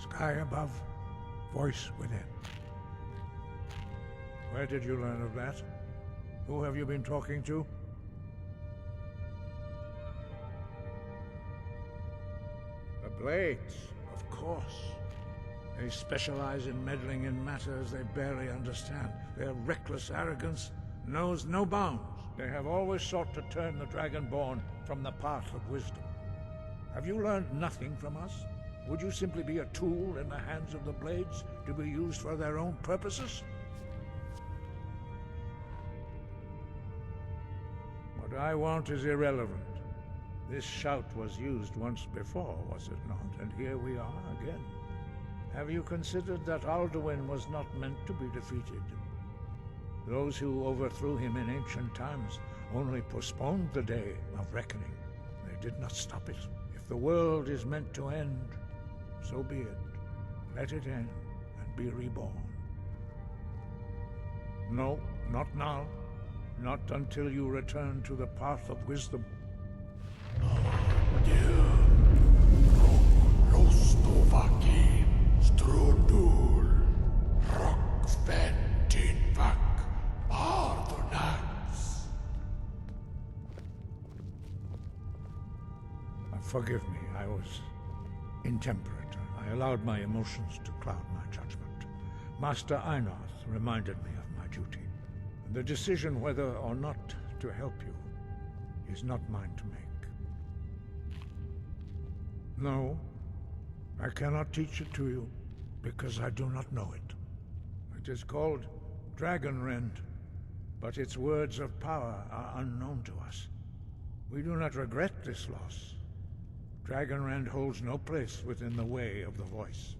Sky above, voice within. Where did you learn of that? Who have you been talking to? The Blades, of course. They specialize in meddling in matters they barely understand. Their reckless arrogance knows no bounds. They have always sought to turn the Dragonborn from the path of wisdom. Have you learned nothing from us? Would you simply be a tool in the hands of the Blades to be used for their own purposes? What I want is irrelevant. This shout was used once before, was it not? And here we are again. Have you considered that Alduin was not meant to be defeated? Those who overthrew him in ancient times only postponed the day of reckoning. They did not stop it. If the world is meant to end, so be it. Let it end and be reborn. No, not now. Not until you return to the path of wisdom. Strudul, Rockventinvak, Paarthumax. Forgive me, I was intemperate. I allowed my emotions to cloud my judgment. Master Einarth reminded me of my duty. The decision whether or not to help you is not mine to make. No, I cannot teach it to you, because I do not know it. It is called Dragonrend, but its words of power are unknown to us. We do not regret this loss. Dragonrend holds no place within the way of the voice.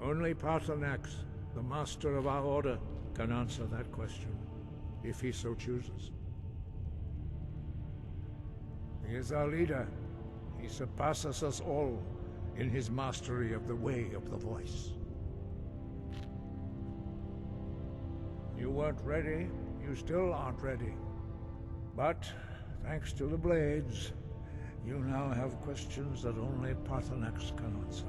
Only Paarthumax, the master of our order, can answer that question, if he so chooses. He is our leader. He surpasses us all in his mastery of the way of the voice. You weren't ready. You still aren't ready. But, thanks to the Blades, you now have questions that only Paarthumax can answer.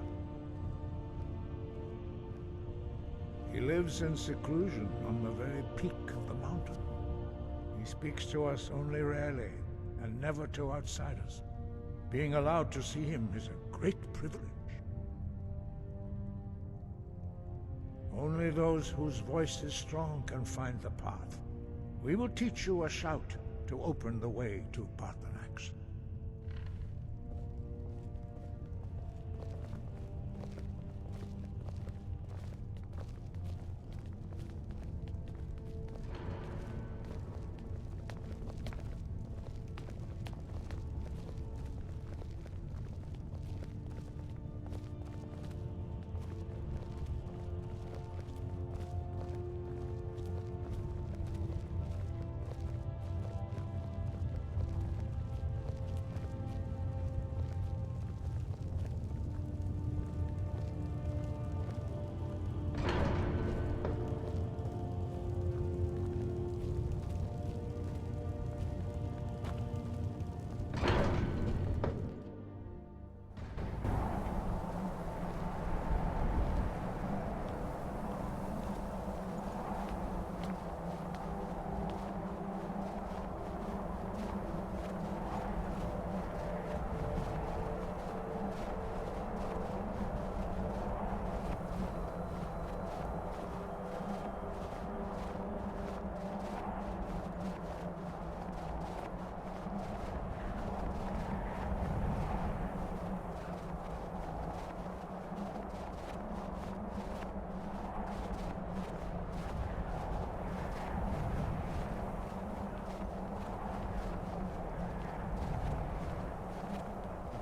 He lives in seclusion on the very peak of the mountain. He speaks to us only rarely, and never to outsiders. Being allowed to see him is a great privilege. Only those whose voice is strong can find the path. We will teach you a shout to open the way to Paarthumax.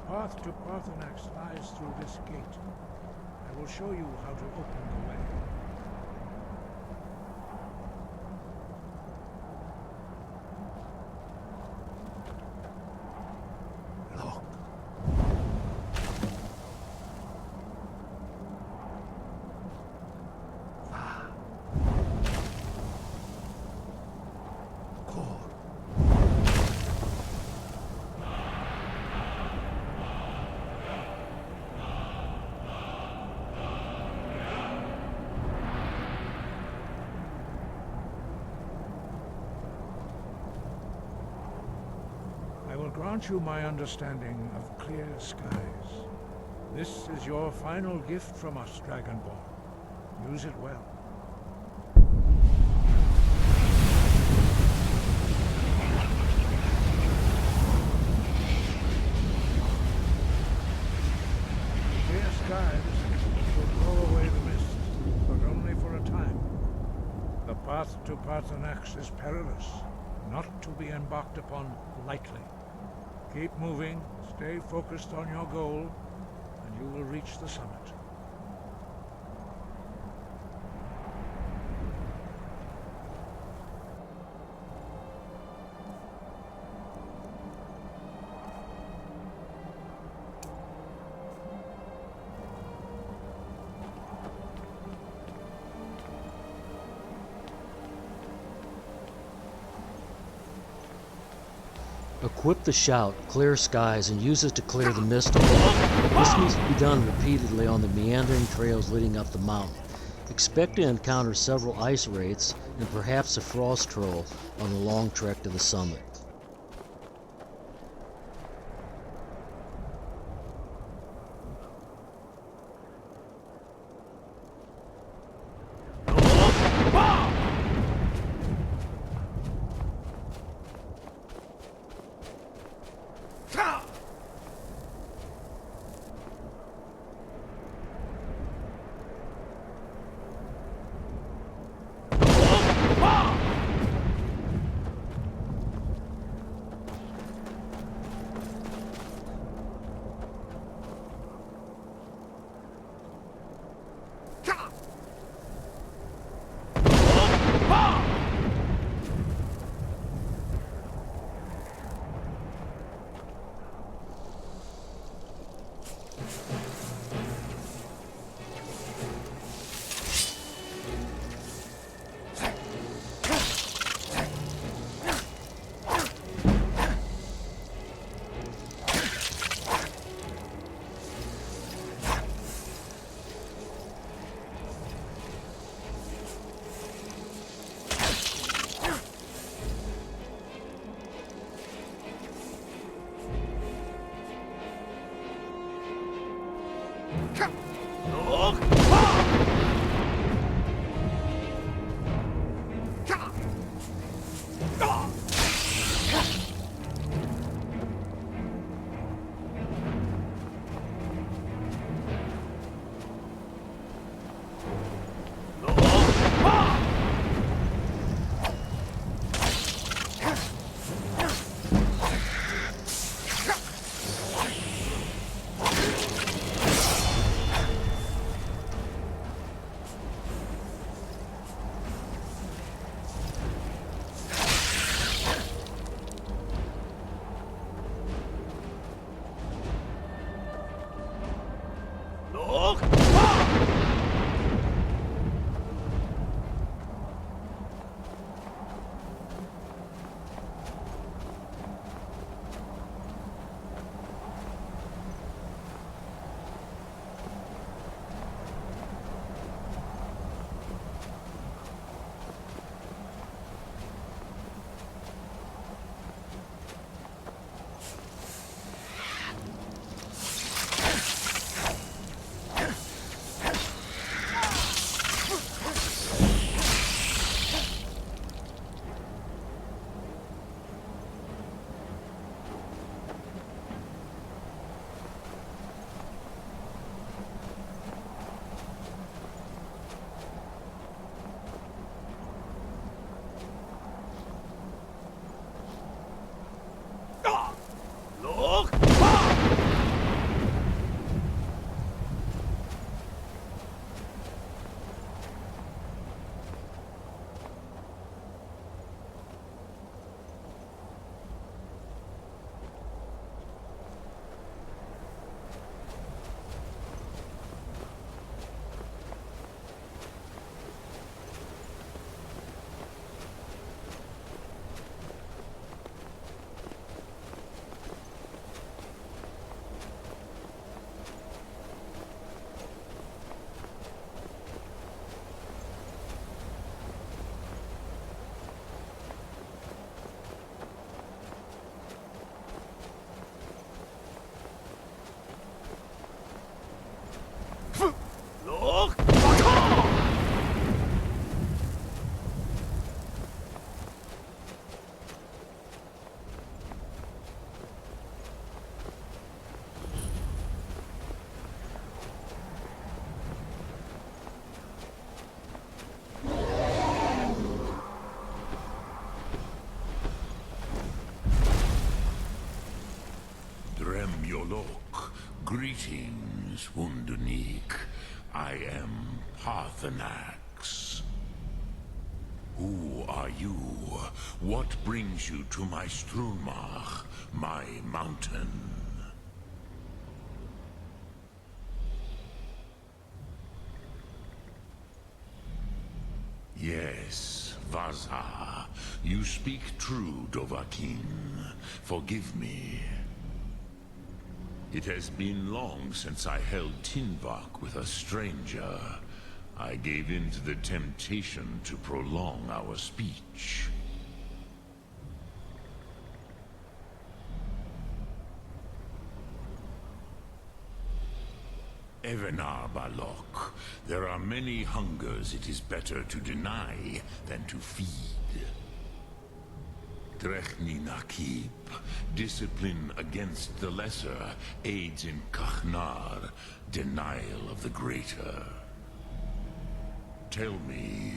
The path to Paarthumax lies through this gate. I will show you how to open the way. Look. Ah. Core. grant you my understanding of clear skies. This is your final gift from us, Dragonborn. Use it well. Clear skies will blow away the mist, but only for a time. The path to Paarthumax is perilous, not to be embarked upon lightly. Keep moving, stay focused on your goal, and you will reach the summit. Equip the shout, clear skies, and use it to clear the mist away. This needs to be done repeatedly on the meandering trails leading up the mountain. Expect to encounter several ice wraiths and perhaps a frost troll on the long trek to the summit. Wunderneek. I am Paarthumax. Who are you? What brings you to my Strunmach, my mountain? Yes, Vaza. You speak true, Dovahkiin. Forgive me. It has been long since I held Tinvak with a stranger. I gave in to the temptation to prolong our speech. Evenar Balok, there are many hungers it is better to deny than to feed. Drechni Nakib, discipline against the lesser aids in Kachnar, denial of the greater. Tell me,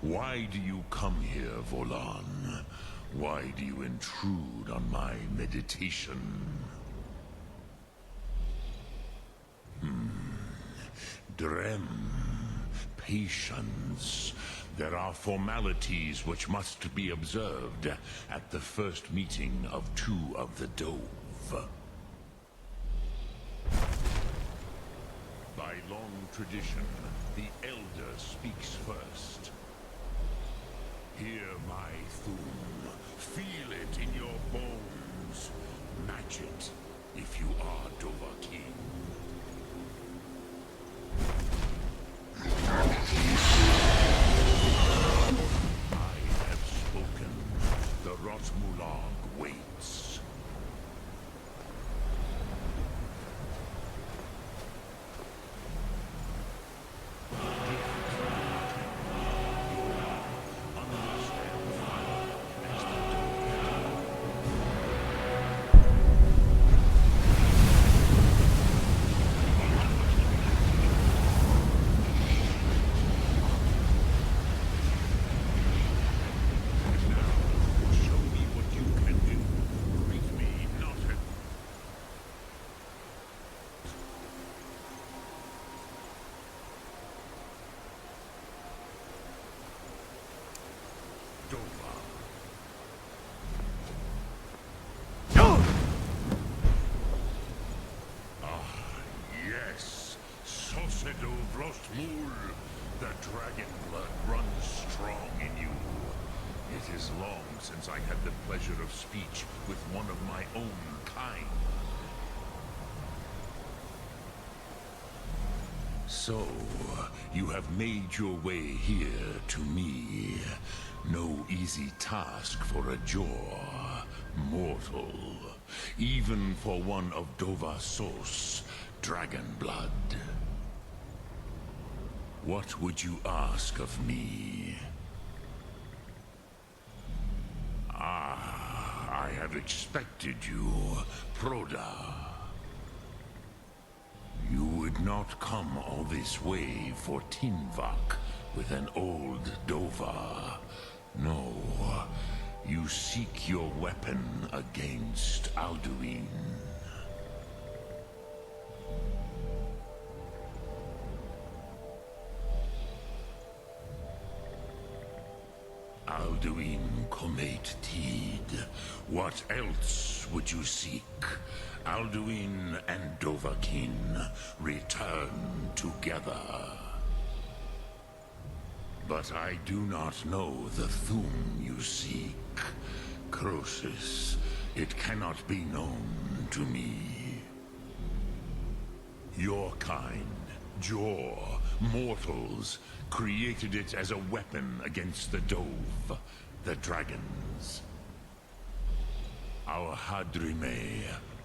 why do you come here, Volan? Why do you intrude on my meditation? Drem, patience. There are formalities which must be observed at the first meeting of two of the Dove. By long tradition, the Elder speaks first. Hear my Thum. Feel it in your bones. Match it if you are Dovahkiin. I have spoken. The Rotmulag waits. The dragon blood runs strong in you. It is long since I had the pleasure of speech with one of my own kind. So, you have made your way here to me. No easy task for a Jor, mortal. Even for one of Dovahsos, dragon blood. What would you ask of me? Ah, I have expected you, Proda. You would not come all this way for Tinvak with an old Dova. No, you seek your weapon against Alduin. Alduin Comet Tid. What else would you seek? Alduin and Dovahkiin return together. But I do not know the Thum you seek. Croesus, it cannot be known to me. Your kind, Jor, mortals, created it as a weapon against the Dove, the dragons. Our Hadrime,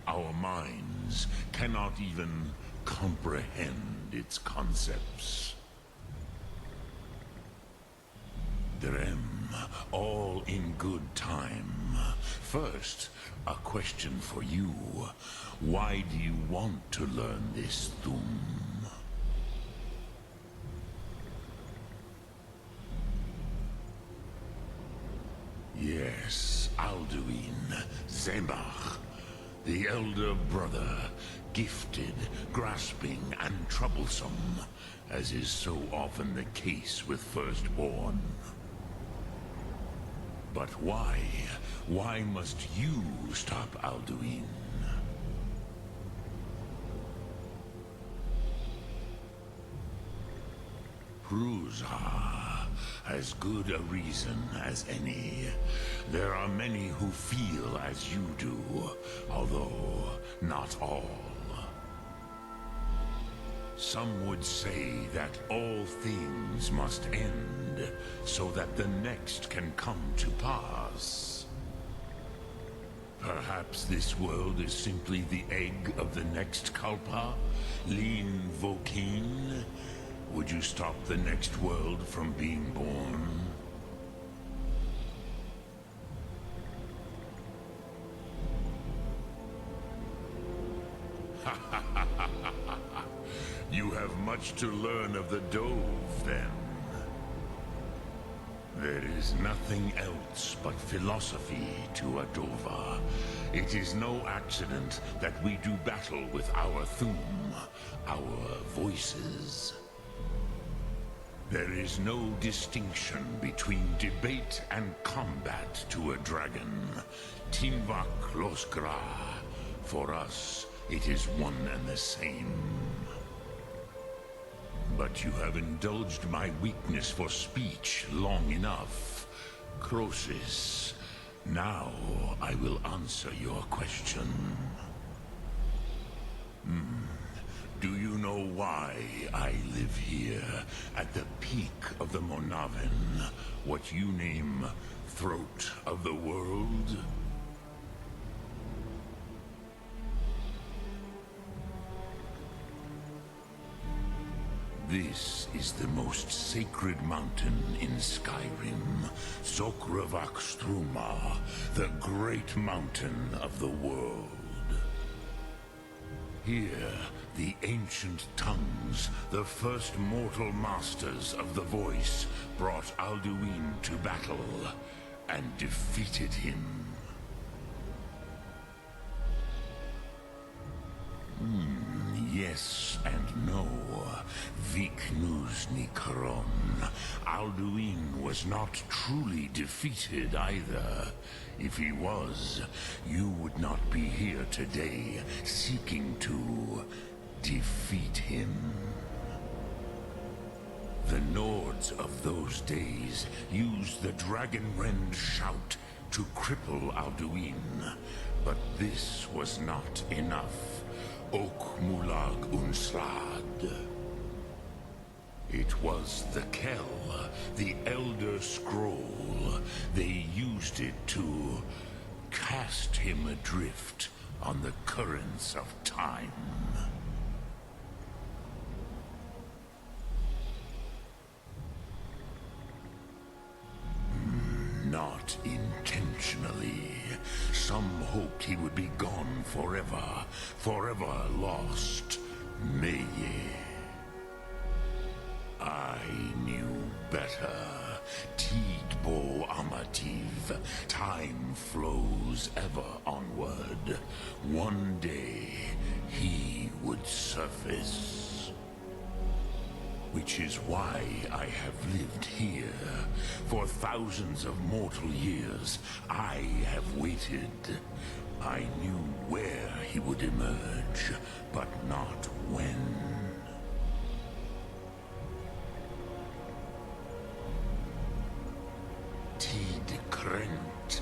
our minds, cannot even comprehend its concepts. Drem, all in good time. First, a question for you. Why do you want to learn this Thum? Yes, Alduin, Zemach, the elder brother, gifted, grasping, and troublesome, as is so often the case with Firstborn. But why? Why must you stop Alduin? Ruza, as good a reason as any. There are many who feel as you do, although not all. Some would say that all things must end, so that the next can come to pass. Perhaps this world is simply the egg of the next Kalpa, Lean Vokin. Would you stop the next world from being born? You have much to learn of the Dove, then. There is nothing else but philosophy to a Dova. It is no accident that we do battle with our Thum, our voices. There is no distinction between debate and combat to a dragon. Tinvak Loskra. For us, it is one and the same. But you have indulged my weakness for speech long enough. Crosis, now I will answer your question. Do you know why I live here, at the peak of the Monaven, what you name Throat of the World? This is the most sacred mountain in Skyrim, Zokravak Struma, the great mountain of the world. Here, the ancient tongues, the first mortal masters of the voice, brought Alduin to battle and defeated him. Yes and no. Viknuzny Karon. Alduin was not truly defeated either. If he was, you would not be here today, seeking to defeat him. The Nords of those days used the Dragonrend shout to cripple Alduin, but this was not enough. Ok Mulag Unslad. It was the Kell, the Elder Scroll. They used it to cast him adrift on the currents of time. Not intentionally. Some hoped he would be gone forever, forever lost. Meye. I knew better. Tidbo Amativ. Time flows ever onward. One day, he would surface. Which is why I have lived here. For thousands of mortal years, I have waited. I knew where he would emerge, but not when. Tid Krent.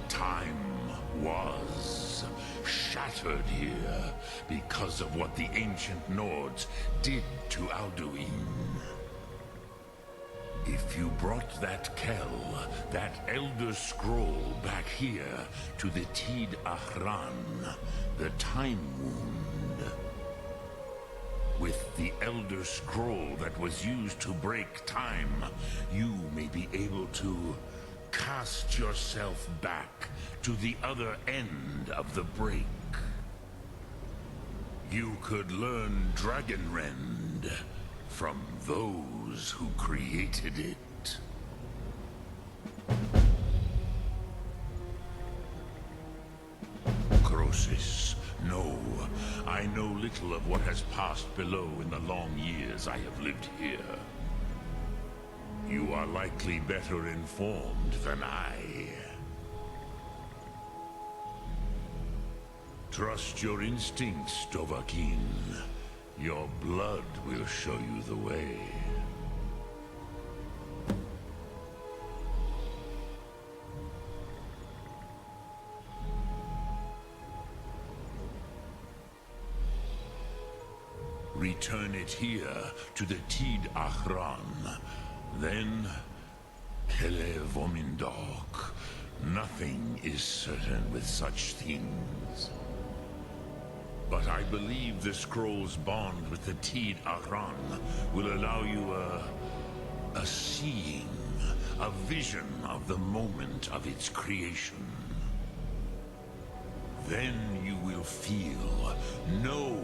Time was shattered here because of what the ancient Nords did to Alduin. If you brought that Kell, that Elder Scroll back here to the Tid Ahran, the Time Wound, with the Elder Scroll that was used to break time, you may be able to cast yourself back to the other end of the break. You could learn Dragonrend from those who created it. Crosis, No, I know little of what has passed below in the long years I have lived here. You are likely better informed than I. Trust your instincts, Dovahkiin. Your blood will show you the way. Return it here to the Tid Achran. Then, Kele Vomindok. Nothing is certain with such things. But I believe the scroll's bond with the Tid Achran will allow you a seeing, a vision of the moment of its creation. Then you will feel, know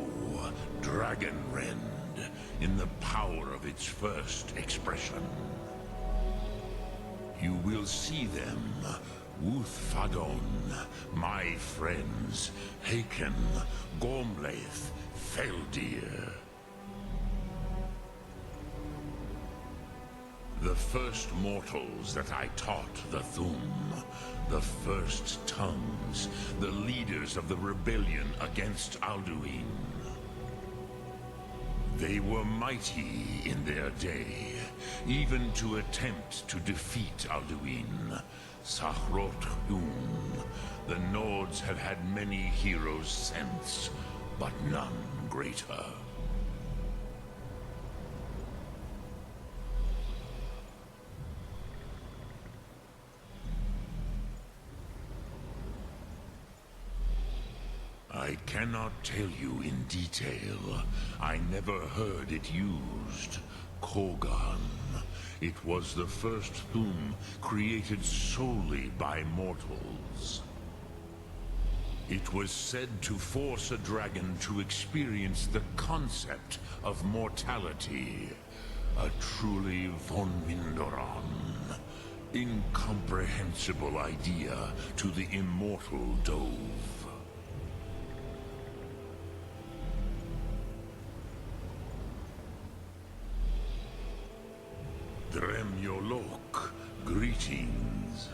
Dragonrend in the power of its first expression. You will see them, Wuthfadon, my friends, Haken, Gormlaith, Feldir. The first mortals that I taught the Thum, the first tongues, the leaders of the rebellion against Alduin. They were mighty in their day, even to attempt to defeat Alduin. Sahrot-Hum. The Nords have had many heroes since, but none greater. I cannot tell you in detail. I never heard it used. Kogan. It was the first Thum created solely by mortals. It was said to force a dragon to experience the concept of mortality. A truly von Mindoran. Incomprehensible idea to the immortal Dove. Dremyolok, greetings.